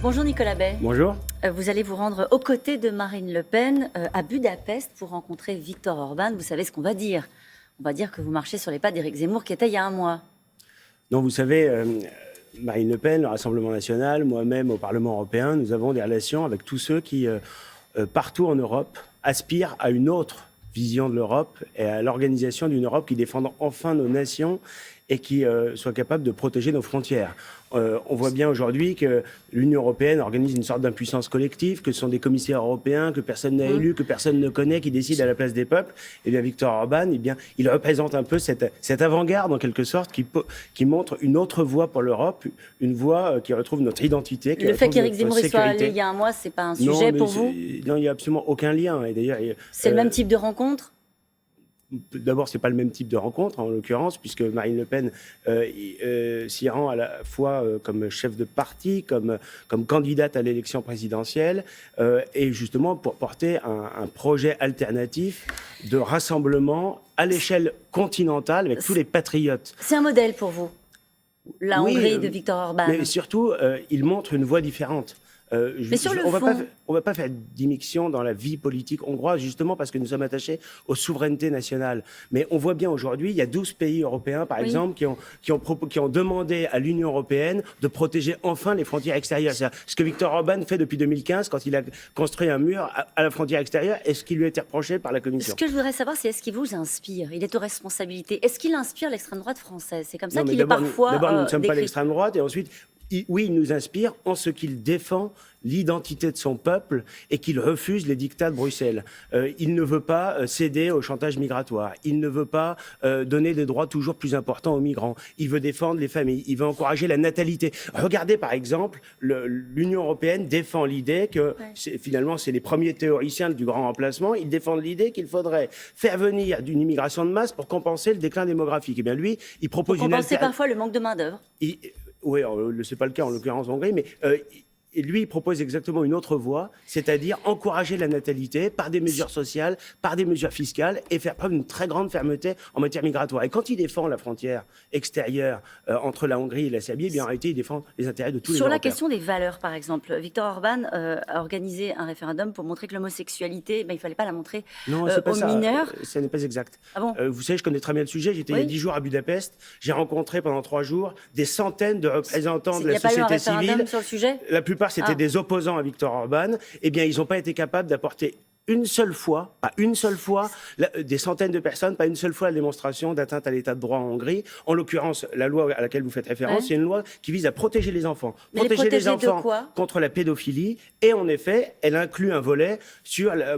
Bonjour Nicolas Bay. Bonjour. Vous allez vous rendre aux côtés de Marine Le Pen à Budapest pour rencontrer Viktor Orban. Vous savez ce qu'on va dire. On va dire que vous marchez sur les pas d'Éric Zemmour qui était il y a un mois. Non, vous savez, Marine Le Pen, le Rassemblement national, moi-même au Parlement européen, nous avons des relations avec tous ceux qui, partout en Europe, aspirent à une autre vision de l'Europe et à l'organisation d'une Europe qui défende enfin nos nations et qui soit capable de protéger nos frontières. On voit bien aujourd'hui que l'Union européenne organise une sorte d'impuissance collective, que ce sont des commissaires européens que personne n'a élus, que personne ne connaît, qui décident à la place des peuples. Et bien Viktor Orban, il représente un peu cette avant-garde, en quelque sorte, qui montre une autre voie pour l'Europe, une voie qui retrouve notre identité. Le fait qu'Éric Zemmour y soit allé il y a un mois, c'est pas un sujet pour vous? Non, il n'y a absolument aucun lien. Et d'ailleurs, c'est le même type de rencontre? D'abord, ce n'est pas le même type de rencontre, en l'occurrence, puisque Marine Le Pen s'y rend à la fois comme chef de parti, comme candidate à l'élection présidentielle, et justement pour porter un projet alternatif de rassemblement à l'échelle continentale avec tous les patriotes. C'est un modèle pour vous, la Hongrie de Viktor Orban? Mais surtout, il montre une voie différente. Mais sur le fond... On ne va pas faire d'immixtion dans la vie politique hongroise, justement parce que nous sommes attachés aux souverainetés nationales. Mais on voit bien aujourd'hui, il y a 12 pays européens, par exemple, qui ont demandé à l'Union européenne de protéger enfin les frontières extérieures. C'est ce que Viktor Orban fait depuis 2015, quand il a construit un mur à la frontière extérieure, et ce qui lui a été reproché par la Commission. Ce que je voudrais savoir, c'est est-ce qu'il vous inspire? Il est aux responsabilités. Est-ce qu'il inspire l'extrême droite française? C'est comme ça qu'il est parfois D'abord, nous ne sommes pas décrit. l'extrême droite, et ensuite... Oui, il nous inspire en ce qu'il défend l'identité de son peuple et qu'il refuse les dictats de Bruxelles. Il ne veut pas céder au chantage migratoire. Il ne veut pas donner des droits toujours plus importants aux migrants. Il veut défendre les familles. Il veut encourager la natalité. Regardez par exemple, l'Union européenne défend l'idée que finalement c'est les premiers théoriciens du grand remplacement. Ils défendent l'idée qu'il faudrait faire venir d'une immigration de masse pour compenser le déclin démographique. Et bien lui, il propose pour compenser parfois le manque de main d'œuvre. Oui, ce n'est pas le cas en l'occurrence en Hongrie, mais et lui, il propose exactement une autre voie, c'est-à-dire encourager la natalité par des mesures sociales, par des mesures fiscales et faire preuve d'une très grande fermeté en matière migratoire. Et quand il défend la frontière extérieure entre la Hongrie et la Serbie, eh bien, en réalité, il défend les intérêts de tous les Européens. Sur la question des valeurs, par exemple, Viktor Orban a organisé un référendum pour montrer que l'homosexualité, il ne fallait pas la montrer aux mineurs. Ce n'est pas exact. Ah bon? Vous savez, je connais très bien le sujet. J'étais il y a 10 jours à Budapest. J'ai rencontré pendant 3 jours des centaines de représentants de la société civile. Il n'y a pas eu un référendum sur le sujet? La plupart, c'était des opposants à Viktor Orban. Eh bien, ils n'ont pas été capables d'apporter une seule fois, pas une seule fois, des centaines de personnes, pas une seule fois la démonstration d'atteinte à l'état de droit en Hongrie. En l'occurrence, la loi à laquelle vous faites référence, c'est une loi qui vise à protéger les enfants. Mais protéger les enfants de contre la pédophilie. Et en effet, elle inclut un volet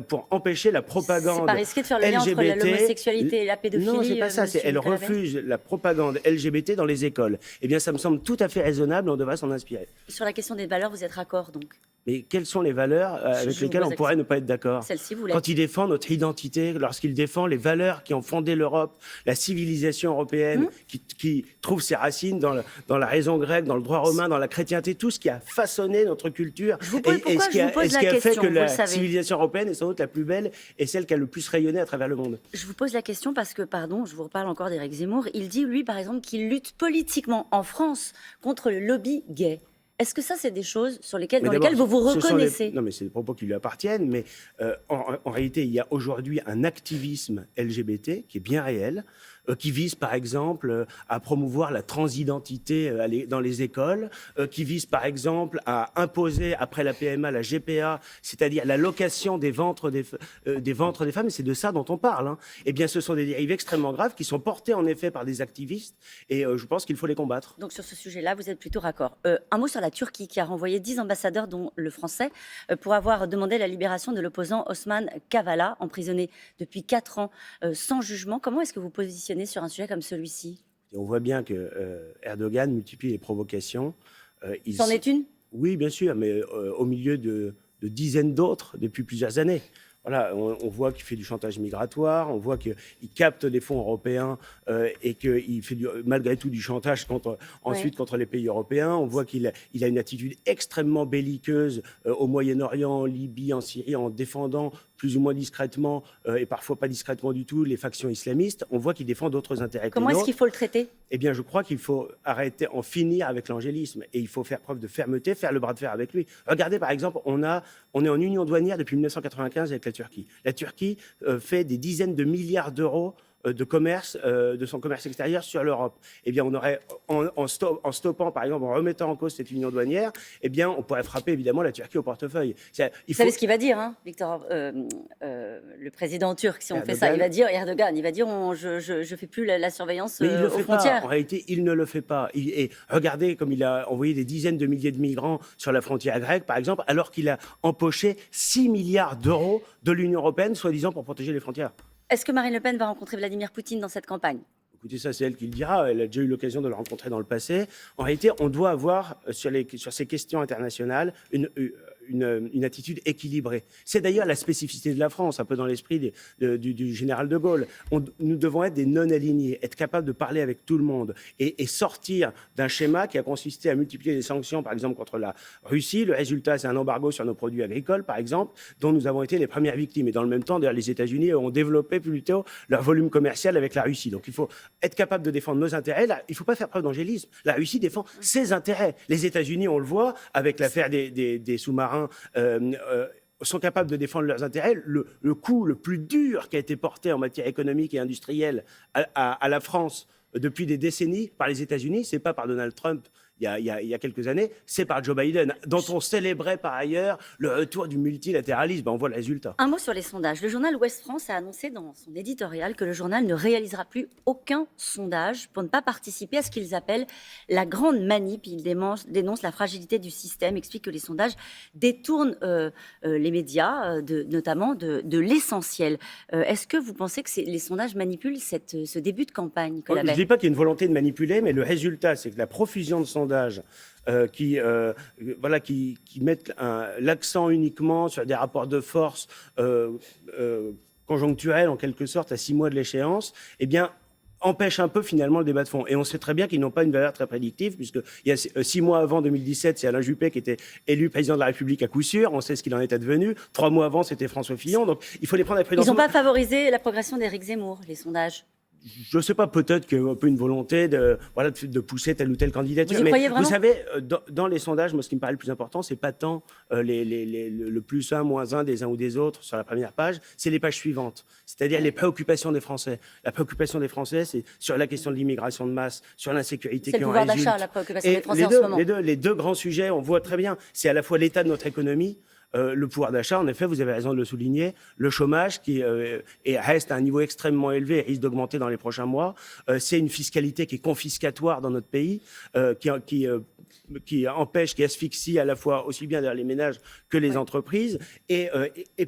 pour empêcher la propagande LGBT. C'est pas risqué de faire le lien entre l'homosexualité et la pédophilie? Non, c'est pas ça. Elle refuse la propagande LGBT dans les écoles. Eh bien, ça me semble tout à fait raisonnable. On devrait s'en inspirer. Sur la question des valeurs, vous êtes raccord, donc? Mais quelles sont les valeurs avec lesquelles on pourrait ne pas être d'accord? Celle-ci, vous l'êtes. Quand il défend notre identité, lorsqu'il défend les valeurs qui ont fondé l'Europe, la civilisation européenne, qui trouve ses racines dans la raison grecque, dans le droit romain, dans la chrétienté, tout ce qui a façonné notre culture, et ce qui a fait que la civilisation européenne est sans doute la plus belle et celle qui a le plus rayonné à travers le monde. Je vous pose la question parce que, pardon, je vous reparle encore d'Éric Zemmour, il dit, lui, par exemple, qu'il lutte politiquement en France contre le lobby gay. Est-ce que ça, c'est des choses dans lesquelles vous vous reconnaissez? Non, mais c'est des propos qui lui appartiennent. Mais en réalité, il y a aujourd'hui un activisme LGBT qui est bien réel, qui vise, par exemple, à promouvoir la transidentité dans les écoles, qui vise, par exemple, à imposer, après la PMA, la GPA, c'est-à-dire la location des ventres des femmes. Et c'est de ça dont on parle. Hein. Eh bien, ce sont des dérives extrêmement graves qui sont portées, en effet, par des activistes. Et je pense qu'il faut les combattre. Donc, sur ce sujet-là, vous êtes plutôt raccord. Un mot sur la Turquie qui a renvoyé 10 ambassadeurs, dont le français, pour avoir demandé la libération de l'opposant Osman Kavala, emprisonné depuis 4 ans sans jugement. Comment est-ce que vous positionnez sur un sujet comme celui-ci? On voit bien que Erdogan multiplie les provocations. C'en est une? Oui, bien sûr, mais au milieu de dizaines d'autres depuis plusieurs années. Voilà, on voit qu'il fait du chantage migratoire, on voit qu'il capte des fonds européens et qu'il fait malgré tout du chantage contre les pays européens. On voit qu'il a une attitude extrêmement belliqueuse au Moyen-Orient, en Libye, en Syrie, en défendant plus ou moins discrètement, et parfois pas discrètement du tout, les factions islamistes, on voit qu'il défend d'autres intérêts que les Comment est-ce nôtres. qu'il faut le traiter? Eh bien, je crois qu'il faut en finir avec l'angélisme. Et il faut faire preuve de fermeté, faire le bras de fer avec lui. Regardez, par exemple, on est en union douanière depuis 1995 avec la Turquie. La Turquie fait des dizaines de milliards d'euros de commerce, de son commerce extérieur sur l'Europe. Eh bien, on aurait, en stoppant, par exemple, en remettant en cause cette union douanière, eh bien, on pourrait frapper évidemment la Turquie au portefeuille. Vous savez ce qu'il va dire, hein, Victor, le président turc, si on fait ça, Erdogan. il va dire, Erdogan, il va dire, je fais plus la surveillance Mais il ne le aux fait frontières. pas. En réalité, il ne le fait pas. Et regardez comme il a envoyé des dizaines de milliers de migrants sur la frontière grecque, par exemple, alors qu'il a empoché 6 milliards d'euros de l'Union européenne, soi-disant pour protéger les frontières. Est-ce que Marine Le Pen va rencontrer Vladimir Poutine dans cette campagne? Écoutez, ça, c'est elle qui le dira. Elle a déjà eu l'occasion de le rencontrer dans le passé. En réalité, on doit avoir, sur ces questions internationales, une attitude équilibrée. C'est d'ailleurs la spécificité de la France, un peu dans l'esprit du général de Gaulle. Nous devons être des non-alignés, être capables de parler avec tout le monde et sortir d'un schéma qui a consisté à multiplier les sanctions, par exemple, contre la Russie. Le résultat, c'est un embargo sur nos produits agricoles, par exemple, dont nous avons été les premières victimes. Et dans le même temps, d'ailleurs, les États-Unis ont développé plutôt leur volume commercial avec la Russie. Donc, il faut être capable de défendre nos intérêts. Là, il ne faut pas faire preuve d'angélisme. La Russie défend ses intérêts. Les États-Unis, on le voit, avec l'affaire des sous-marins, sont capables de défendre leurs intérêts. Le coup le plus dur qui a été porté en matière économique et industrielle à la France depuis des décennies par les États-Unis, ce n'est pas par Donald Trump il y a quelques années, c'est par Joe Biden, dont on célébrait par ailleurs le retour du multilatéralisme. On voit le résultat. Un mot sur les sondages. Le journal Ouest France a annoncé dans son éditorial que le journal ne réalisera plus aucun sondage pour ne pas participer à ce qu'ils appellent la grande manip. Il dénonce la fragilité du système, explique que les sondages détournent les médias, notamment de l'essentiel. Est-ce que vous pensez que les sondages manipulent ce début de campagne, Nicolas Je ne Bay? dis pas qu'il y a une volonté de manipuler, mais le résultat, c'est que la profusion de sondages qui mettent l'accent uniquement sur des rapports de force conjoncturels, en quelque sorte, à 6 mois de l'échéance, eh bien, empêche un peu finalement le débat de fond. Et on sait très bien qu'ils n'ont pas une valeur très prédictive, puisque il y a 6 mois avant 2017, c'est Alain Juppé qui était élu président de la République à coup sûr. On sait ce qu'il en est advenu. 3 mois avant, c'était François Fillon. Donc il faut les prendre à prudence. Ils n'ont pas favorisé la progression d'Éric Zemmour, les sondages? Je ne sais pas, peut-être qu'il y a un peu une volonté de pousser telle ou telle candidature. Vous y croyez vraiment? Vous savez, dans les sondages, moi, ce qui me paraît le plus important, c'est pas tant le plus 1, moins 1 des uns ou des autres sur la première page, c'est les pages suivantes, c'est-à-dire les préoccupations des Français. La préoccupation des Français, c'est sur la question de l'immigration de masse, sur l'insécurité qui en résulte. C'est le pouvoir d'achat, la préoccupation des Français en ce moment. Les deux grands sujets, on voit très bien, c'est à la fois l'état de notre économie, le pouvoir d'achat, en effet, vous avez raison de le souligner, le chômage qui reste à un niveau extrêmement élevé et risque d'augmenter dans les prochains mois. C'est une fiscalité qui est confiscatoire dans notre pays, qui empêche, qui asphyxie à la fois aussi bien les ménages que les entreprises. Et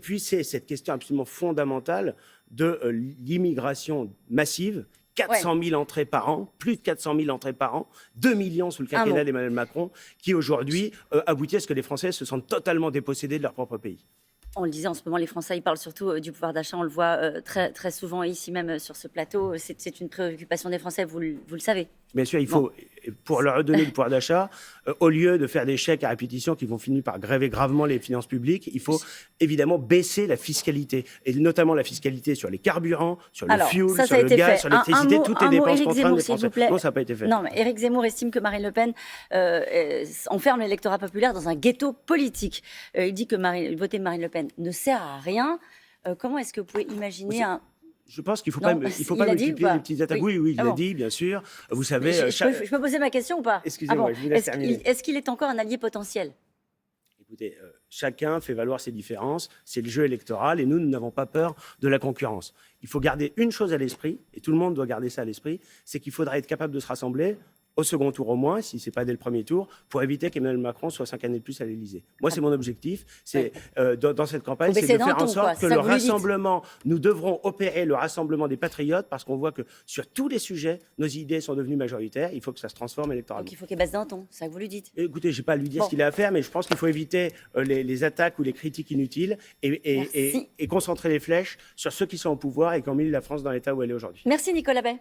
puis, c'est cette question absolument fondamentale de l'immigration massive. 400 000 entrées par an, plus de 400 000 entrées par an, 2 millions sous le quinquennat d'Emmanuel Macron, qui aujourd'hui aboutit à ce que les Français se sentent totalement dépossédés de leur propre pays. On le disait, en ce moment, les Français, ils parlent surtout du pouvoir d'achat. On le voit très, très souvent ici même sur ce plateau. C'est une préoccupation des Français, vous le savez. Bien sûr, il faut, pour leur redonner le pouvoir d'achat, au lieu de faire des chèques à répétition qui vont finir par gréver gravement les finances publiques, il faut évidemment baisser la fiscalité, et notamment la fiscalité sur les carburants, sur le fuel, sur le gaz, sur l'électricité, toutes les dépenses contraintes des Français. Non, ça n'a pas été fait. Non, mais Éric Zemmour estime que Marine Le Pen enferme l'électorat populaire dans un ghetto politique. Il dit que voter Marine Le Pen ne sert à rien. Comment est-ce que vous pouvez imaginer Je pense qu'il ne faut pas multiplier les petites attaques. Oui, il l'a dit, bien sûr. Vous savez... Je peux poser ma question ou pas? Excusez-moi, je vous laisse terminer. Est-ce qu'il est encore un allié potentiel? Écoutez, chacun fait valoir ses différences. C'est le jeu électoral et nous n'avons pas peur de la concurrence. Il faut garder une chose à l'esprit, et tout le monde doit garder ça à l'esprit, c'est qu'il faudra être capable de se rassembler au second tour au moins, si ce n'est pas dès le premier tour, pour éviter qu'Emmanuel Macron soit 5 années de plus à l'Élysée. Moi, c'est mon objectif. C'est dans cette campagne, c'est de faire en sorte que le rassemblement, nous devrons opérer le rassemblement des patriotes, parce qu'on voit que sur tous les sujets, nos idées sont devenues majoritaires. Il faut que ça se transforme électoralement. Donc il faut qu'il baisse d'un ton, c'est ça que vous lui dites? Écoutez, je n'ai pas à lui dire ce qu'il a à faire, mais je pense qu'il faut éviter les attaques ou les critiques inutiles et concentrer les flèches sur ceux qui sont au pouvoir et qui ont mis la France dans l'état où elle est aujourd'hui. Merci Nicolas Bay.